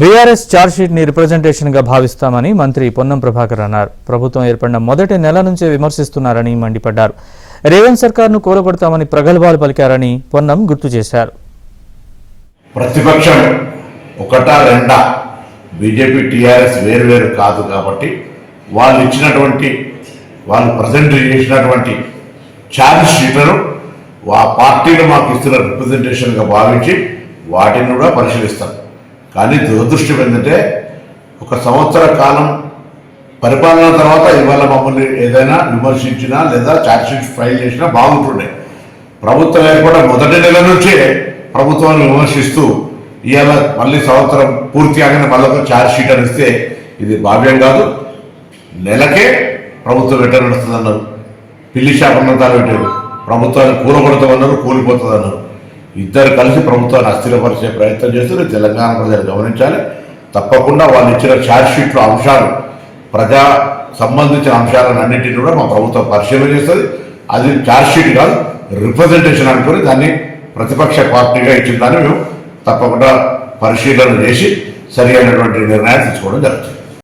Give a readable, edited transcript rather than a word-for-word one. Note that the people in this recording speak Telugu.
బీఆర్ఎస్ ఛార్జ్షీట్ ని రిప్రజెంటేషన్ గా భావిస్తామని మంత్రి పొన్నం ప్రభాకర్ అన్నారు. ప్రభుత్వం ఏర్పడిన మొదటి నెల నుంచే విమర్శిస్తున్నారని మండిపడ్డారు. రేవంత్ సర్కార్ను కూలగొడతామని ప్రగల్భాలు పలికారని పొన్నం గుర్తు చేశారు. ప్రతిపక్షం ఒకటా రెండా బీజేపీ టీఆర్ఎస్ వేరు కాదు కాబట్టి వాళ్ళు ప్రజెంట్ చేసినటువంటి ఛార్జ్ షీట్లను ఆ పార్టీలు మాకు ఇస్తున్న రిప్రజెంటేషన్గా భావించి వాటిని కూడా పరిశీలిస్తాం. కానీ దురదృష్టం ఏంటంటే ఒక సంవత్సర కాలం పరిపాలన తర్వాత ఇవాళ మమ్మల్ని ఏదైనా విమర్శించినా లేదా ఛార్జ్షీట్ ఫైల్ చేసినా బాగుంటుండే. ప్రభుత్వం ఏర్పడిన మొదటి నెల నుంచే ప్రభుత్వాన్ని విమర్శిస్తూ ఇవాళ మళ్ళీ సంవత్సరం పూర్తి కాగానే మళ్ళీ ఒక ఛార్జ్షీట్ అని ఇస్తే ఇది భావ్యం కాదు. నెలకే ప్రభుత్వం ఎట్లా నడుస్తుందన్నారు, పిల్లి శాపనంతాలు పెట్టారు, ప్రభుత్వాన్ని కూలగొడతామన్నారు, కూలిపోతుందన్నారు. ఇద్దరు కలిసి ప్రభుత్వాన్ని అస్థిరపరిచే ప్రయత్నం చేస్తూ తెలంగాణ ప్రజలు గమనించాలి. తప్పకుండా వాళ్ళు ఇచ్చిన ఛార్జ్షీట్లో అంశాలు ప్రజా సంబంధించిన అంశాలన్నింటినీ కూడా మా ప్రభుత్వం పరిశీలన చేస్తుంది. అది ఛార్జ్షీట్ కాదు, రిప్రజెంటేషన్ అనుకుని దాన్ని ప్రతిపక్ష పార్టీగా ఇచ్చిన దాన్ని మేము తప్పకుండా పరిశీలన చేసి సరి అయినటువంటి నిర్ణయాలు తీసుకోవడం జరుగుతుంది.